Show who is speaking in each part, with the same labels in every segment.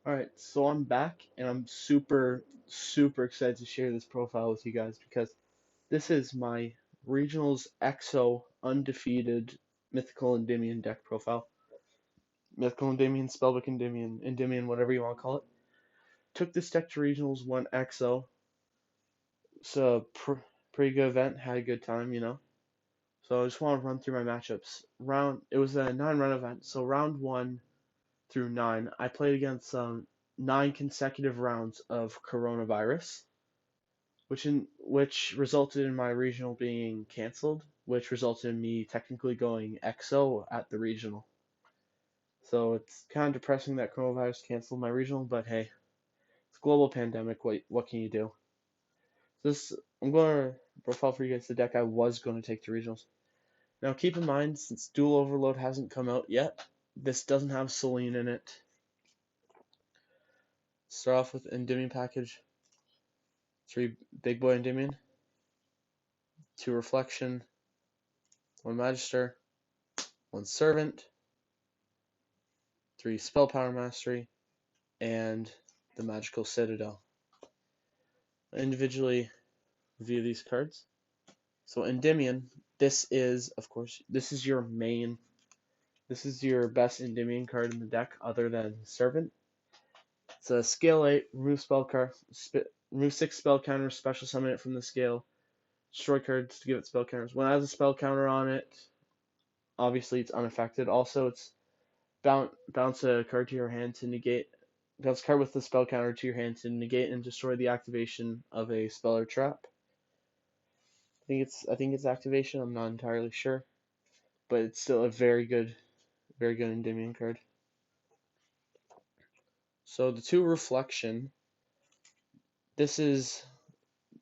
Speaker 1: Alright, so I'm back and I'm super excited to share this profile with you guys because this is my Regionals X-0 undefeated Mythical Endymion deck profile. Mythical Endymion, Spellbook Endymion, whatever you want to call it. Took this deck to Regionals, won X-0. It's a pretty good event, had a good time. So I just want to run through my matchups. It was a 9-run event, so round 1 through 9, I played against 9 consecutive rounds of coronavirus, which resulted in my regional being canceled, which resulted in me technically going X-0 at the regional. So it's kind of depressing that coronavirus canceled my regional, but hey, it's a global pandemic. What can you do? This I'm going to profile for you guys the deck I was going to take to regionals. Now keep in mind, since Dual Overload hasn't come out yet, this doesn't have Celine in it. Start off with Endymion package. 3 Big Boy Endymion, 2 Reflection, 1 Magister, 1 Servant, 3 Spell Power Mastery, and the Magical Citadel. Individually review these cards. So Endymion, this is your best Endymion card in the deck other than Servant. It's a scale 8, remove spell card, remove 6 spell counters, special summon it from the scale, destroy cards to give it spell counters. When it has a spell counter on it, obviously it's unaffected. Also, it's bounce a card to your hand to negate. Bounce a card with the spell counter to your hand to negate and destroy the activation of a spell or trap. I think it's activation. I'm not entirely sure, but it's still a very good Endymion card. So the 2 Reflection. This is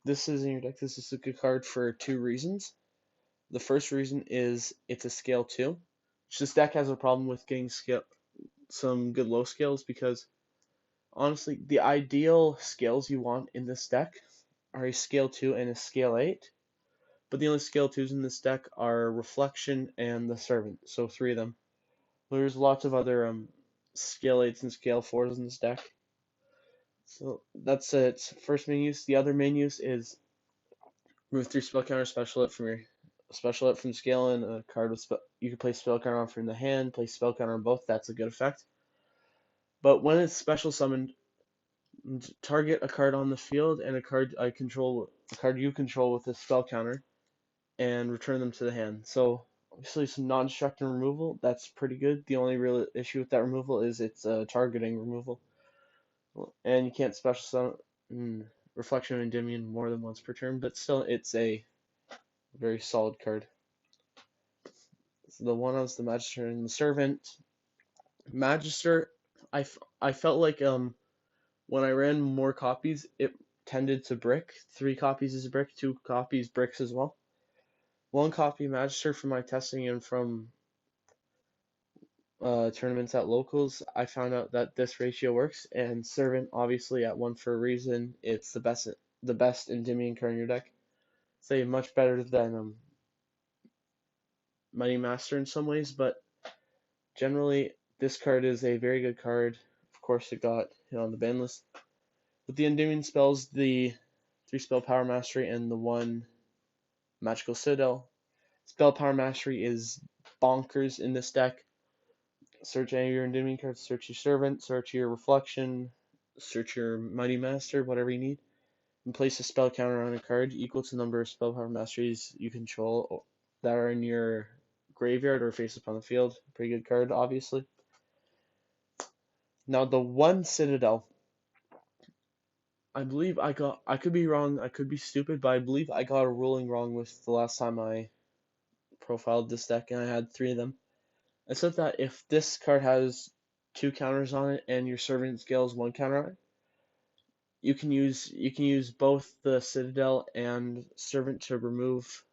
Speaker 1: in your deck. This is a good card for 2 reasons. The first reason is it's a scale 2, which this deck has a problem with getting some good low scales because honestly, the ideal scales you want in this deck are a scale 2 and a scale 8, but the only scale 2s in this deck are Reflection and the Servant, so 3 of them. There's lots of other scale 8s and scale 4s in this deck. So that's its first main use. The other main use is remove 3 spell counter, special it from scale, and a card with you can play spell counter on from the hand, play spell counter on both. That's a good effect. But when it's special summoned, target a card on the field and a card you control with a spell counter, and return them to the hand. So obviously some non-destructive removal, that's pretty good. The only real issue with that removal is it's targeting removal, and you can't special summon Reflection of Endymion more than once per turn, but still it's a very solid card. So the one was the Magister and the Servant. Magister, I felt like when I ran more copies, it tended to brick. 3 copies is a brick, 2 copies bricks as well. 1 copy Magister from my testing and from tournaments at locals, I found out that this ratio works, and Servant obviously at 1 for a reason. It's the best Endymion card in your deck. Say much better than Mighty Master in some ways, but generally this card is a very good card. Of course, it got hit on the ban list. With the Endymion spells, the 3 spell power mastery and the 1 magical citadel. Spell power mastery is bonkers in this deck. Search any of your Endymion cards, search your Servant, search your Reflection, search your Mighty Master, whatever you need, and place a spell counter on a card equal to the number of spell power masteries you control that are in your graveyard or face up on the field. Pretty good card, obviously. Now the 1 Citadel, I believe I could be wrong, I could be stupid, but I believe I got a ruling wrong with the last time I profiled this deck and I had 3 of them. I said that if this card has 2 counters on it and your Servant scales 1 counter on it, you can use both the Citadel and Servant to remove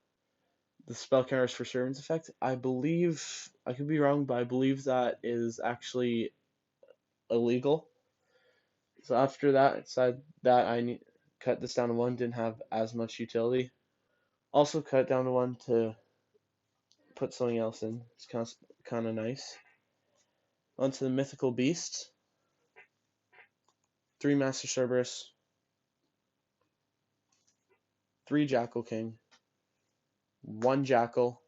Speaker 1: the spell counters for Servant's effect. I believe, I could be wrong, but I believe that is actually illegal. So after that, I decided that I cut this down to 1, didn't have as much utility. Also cut it down to 1 to put something else in. It's kind of nice. Onto the Mythical Beast. 3 Master Cerberus, 3 Jackal King, 1 Jackal,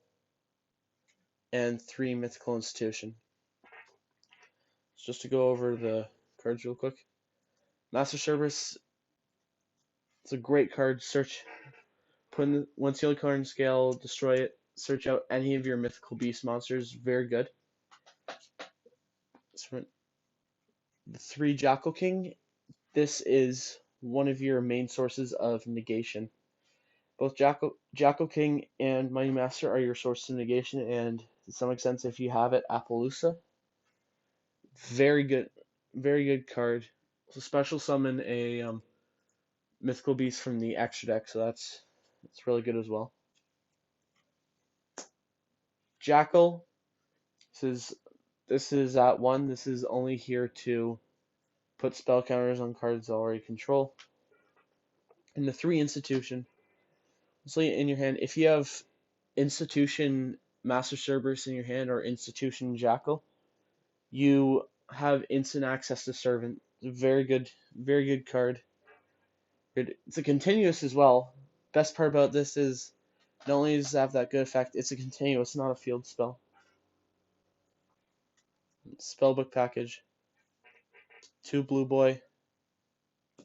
Speaker 1: and 3 Mythical Institution. So just to go over the cards real quick. Master Cerberus, it's a great card. Once you card in scale, destroy it. Search out any of your mythical beast monsters. Very good. The 3 Jackal King. This is one of your main sources of negation. Both Jackal King and Mighty Master are your source of negation, and to some extent, if you have it, Appaloosa. Very good card. So special summon a mythical beast from the extra deck, so that's really good as well. Jackal. This is at 1. This is only here to put spell counters on cards already control. And the 3 Institution. So in your hand, if you have Institution Master Cerberus in your hand or Institution Jackal, you have instant access to Servant. It's a very good card. It's a continuous as well. Best part about this is not only does it have that good effect, it's a continuous, not a field spell. Spellbook package. 2 Blue Boy,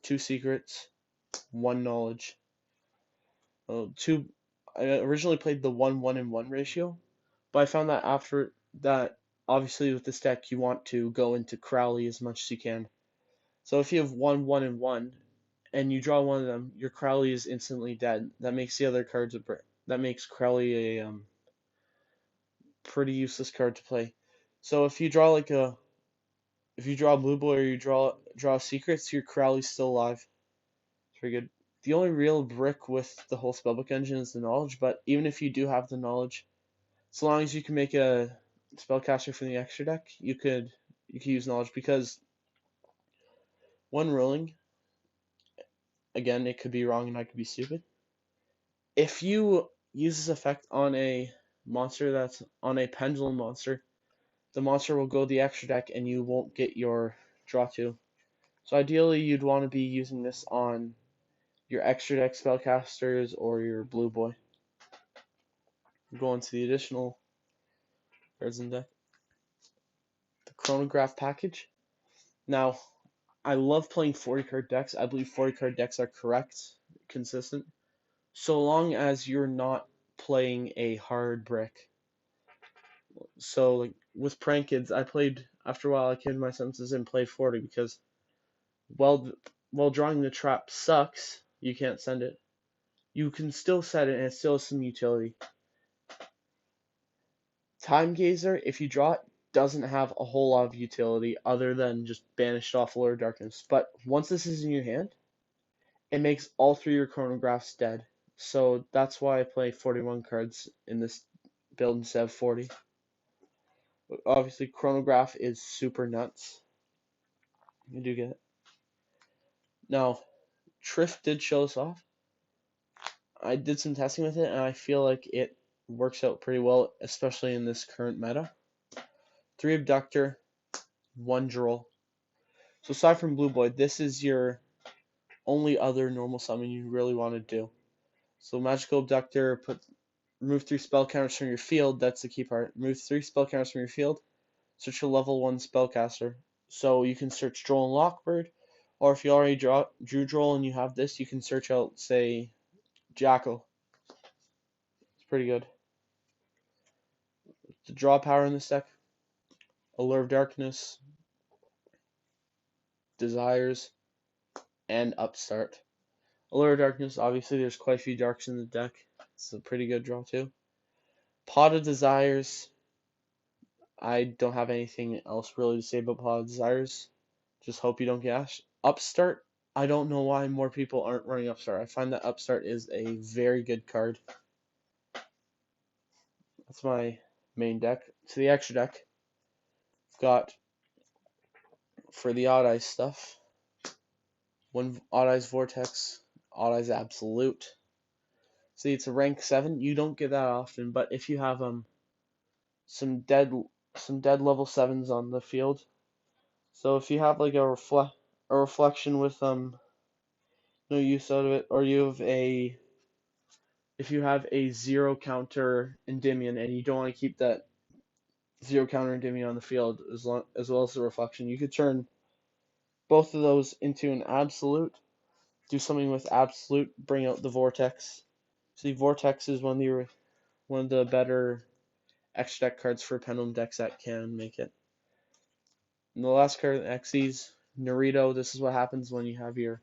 Speaker 1: 2 Secrets, 1 Knowledge. I originally played the 1-1-1 ratio, but I found that after that, obviously with this deck, you want to go into Crowley as much as you can. So if you have 1-1-1 and you draw one of them, your Crowley is instantly dead. That makes the other cards that makes Crowley a pretty useless card to play. So if you draw a Blue Boy or you draw Secrets, your Crowley's still alive. It's very good. The only real brick with the whole Spellbook engine is the knowledge, but even if you do have the knowledge, so long as you can make a spellcaster from the extra deck, you could use knowledge, because one ruling, again, it could be wrong and I could be stupid. If you use this effect on a monster that's on a pendulum monster, the monster will go the extra deck and you won't get your draw 2. So ideally you'd want to be using this on your extra deck spellcasters or your Blue Boy. Go into the additional cards in the deck. The Chronograph package. Now, I love playing 40 card decks. I believe 40 card decks are correct, consistent, so long as you're not playing a hard brick. So like with Prank Kids, after a while I came to my senses and played 40 because while drawing the trap sucks, you can't send it. You can still set it and it still has some utility. Time Gazer, if you draw it, doesn't have a whole lot of utility other than just banished off Lord of Darkness. But once this is in your hand, it makes all 3 of your chronographs dead. So that's why I play 41 cards in this build instead of 40. But obviously, chronograph is super nuts. You do get it. Now, Triff did show us off. I did some testing with it, and I feel like it works out pretty well, especially in this current meta. 3 Abductor, 1 Droll. So aside from Blue Boy, this is your only other normal summon you really want to do. So Magical Abductor, remove 3 spell counters from your field. That's the key part. Remove 3 spell counters from your field. Search a level 1 spellcaster. So you can search Droll and Lockbird, or if you already drew Droll and you have this, you can search out, say, Jackal. It's pretty good. The draw power in this deck: Allure of Darkness, Desires, and Upstart. Allure of Darkness, obviously there's quite a few darks in the deck. It's a pretty good draw too. Pot of Desires, I don't have anything else really to say about Pot of Desires. Just hope you don't get Upstart. I don't know why more people aren't running Upstart. I find that Upstart is a very good card. That's my main deck. To the extra deck, I've got, for the Odd Eyes stuff, 1 Odd Eyes Vortex, Odd Eyes Absolute. See, it's a rank 7. You don't get that often, but if you have some dead level 7s on the field, so if you have like a a reflection with no use out of it, or you have a if you have a zero counter Endymion and you don't want to keep that zero counter Endymion on the field as well as the reflection, you could turn both of those into an absolute. Do something with absolute, bring out the vortex. See, vortex is one of the better extra deck cards for pendulum decks that can make it. And the last card, Xyz, Naruto. This is what happens when you have you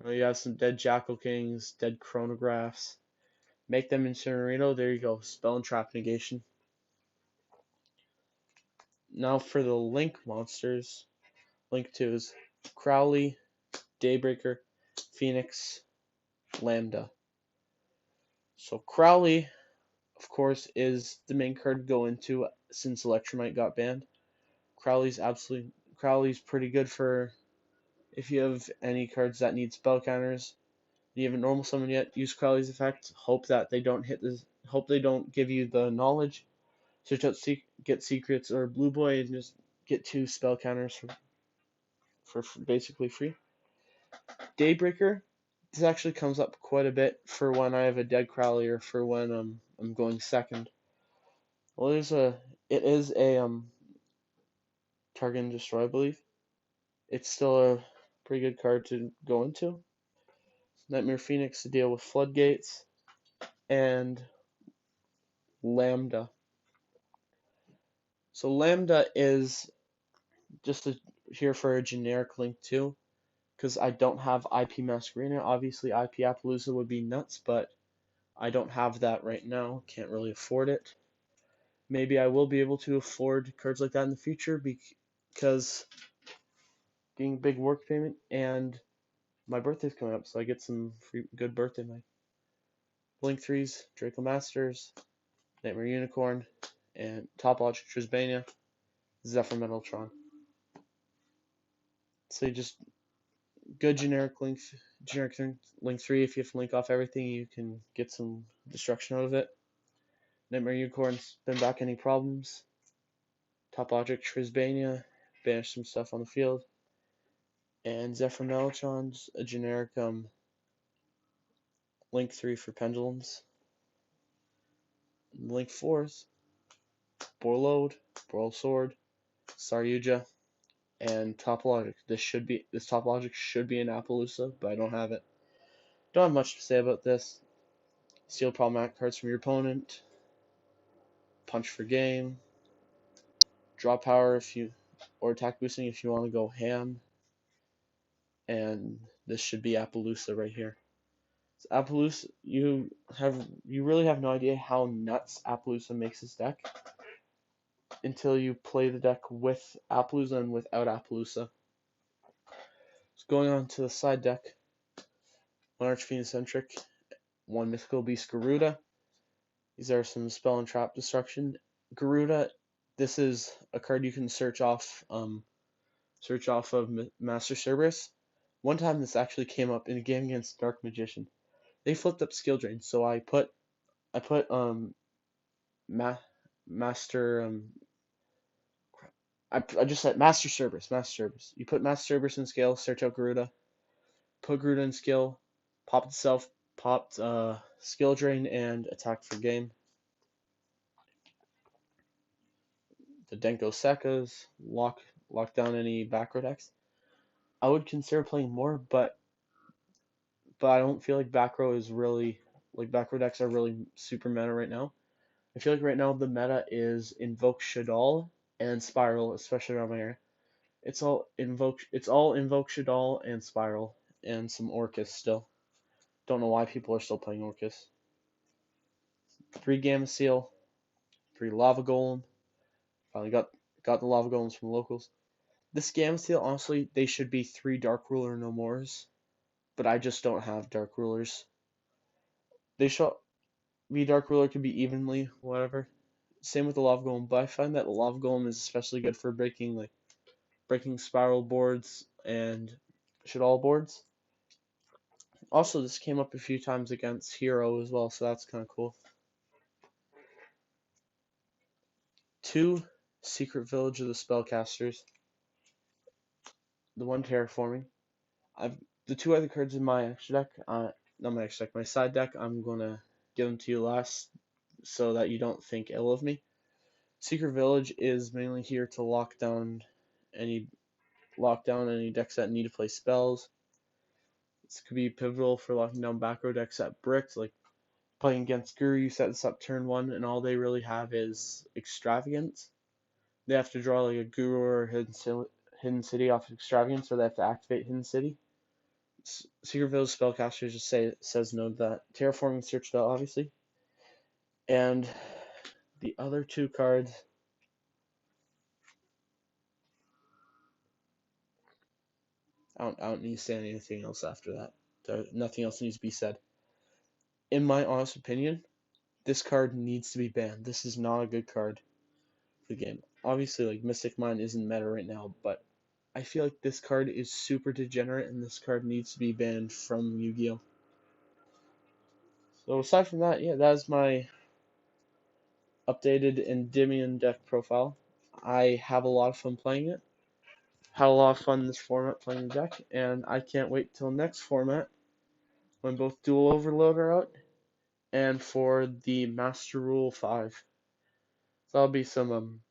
Speaker 1: have some dead Jackal Kings, dead Chronographs. Make them into Naruto. There you go. Spell and Trap Negation. Now for the Link monsters. Link 2 is Crowley, Daybreaker, Phoenix, Lambda. So Crowley, of course, is the main card to go into since Electromite got banned. Crowley's pretty good for if you have any cards that need spell counters. You haven't normal summoned yet, use Crowley's effect. Hope that they don't hit this. Hope they don't give you the knowledge. Search out get secrets or Blue Boy and just get 2 spell counters for basically free. Daybreaker. This actually comes up quite a bit for when I have a dead Crowley or for when I'm going second. Well, it is a target and destroy, I believe. It's still a pretty good card to go into. Nightmare Phoenix to deal with floodgates, and Lambda. So Lambda is just here for a generic Link 2, because I don't have IP Masquerena. Obviously IP Appaloosa would be nuts, but I don't have that right now. Can't really afford it. Maybe I will be able to afford cards like that in the future because being a big work payment and my birthday's coming up, so I get some free good birthday money. Blink 3s, Draco Masters, Nightmare Unicorn, and Top Logic Trisbania, Zephyr Metaltron. So you just good generic Link 3. If you have to link off everything, you can get some destruction out of it. Nightmare Unicorn's been back any problems. Top Logic Trisbania, banish some stuff on the field. And Zephyr Metaltron's a generic Link 3 for pendulums. Link 4s, Borload, Boral Sword, Saryuja, and Top Logic. This Top Logic should be an Appaloosa, but I don't have it. Don't have much to say about this. Steal problematic cards from your opponent. Punch for game. Draw power or attack boosting if you want to go ham. And this should be Appaloosa right here. So Appaloosa, you really have no idea how nuts Appaloosa makes this deck until you play the deck with Appaloosa and without Appaloosa. So going on to the side deck, 1 Archfiend-centric, 1 Mythical Beast Garuda. These are some spell and trap destruction. Garuda, this is a card you can search off of Master Cerberus. One time this actually came up in a game against Dark Magician. They flipped up skill drain, so I put Master I just said Master Cerberus. You put Master Cerberus in skill, search out Garuda, put Garuda in skill, popped itself, popped skill drain, and attacked for game. The Denko Sekkas, lock down any back row decks. I would consider playing more, but I don't feel like back row is really back row decks are really super meta right now. I feel like right now the meta is Invoke Shaddoll and Spiral, especially around my area. It's all Invoke Shaddoll and Spiral and some Orcus still. Don't know why people are still playing Orcus. 3 Gamma Seal, 3 Lava Golem. Finally got the Lava Golems from the locals. This Gamma Seal, honestly, they should be 3 Dark Ruler no mores, but I just don't have Dark Rulers. They should be Dark Ruler could be evenly whatever. Same with the Lava Golem, but I find that the Lava Golem is especially good for breaking Spiral boards and Shaddoll boards. Also, this came up a few times against Hero as well, so that's kind of cool. 2 Secret Village of the Spellcasters. the one terraforming. I've the two other cards in my extra deck, not my extra deck, my side deck. I'm gonna give them to you last, so that you don't think ill of me. Secret Village is mainly here to any lock down any decks that need to play spells. This could be pivotal for locking down back row decks that bricked, like playing against Guru. You set this up turn one, and all they really have is Extravagance. They have to draw like a Guru or Hidden City off of Extravagance, or they have to activate Hidden City. Secret Village spellcaster just says no to that. Terraforming Search Bell, obviously. And the other two cards, I don't need to say anything else after that. Nothing else needs to be said. In my honest opinion, this card needs to be banned. This is not a good card for the game. Obviously, like Mystic Mine isn't meta right now, but I feel like this card is super degenerate, and this card needs to be banned from Yu-Gi-Oh! So aside from that, yeah, that is my updated Endymion deck profile. I have a lot of fun playing it. Had a lot of fun in this format playing the deck, and I can't wait till next format when both Dual Overload are out and for the Master Rule 5. So that'll be some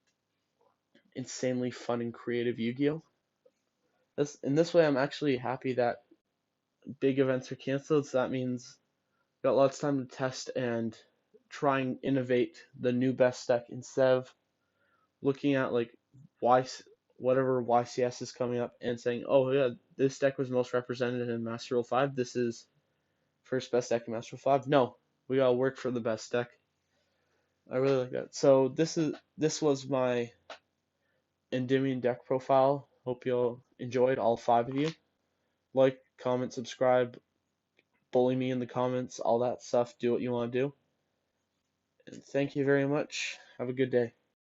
Speaker 1: insanely fun and creative Yu-Gi-Oh! In this way, I'm actually happy that big events are canceled, so that means got lots of time to test and try and innovate the new best deck instead of looking at like why whatever YCS is coming up and saying, oh yeah, this deck was most represented in Master Rule 5. This is first best deck in Master Rule 5. No, we gotta work for the best deck. I really like that. So this was my Endymion deck profile. Hope you enjoyed, all 5 of you. Like, comment, subscribe, bully me in the comments, all that stuff. Do what you want to do. And thank you very much. Have a good day.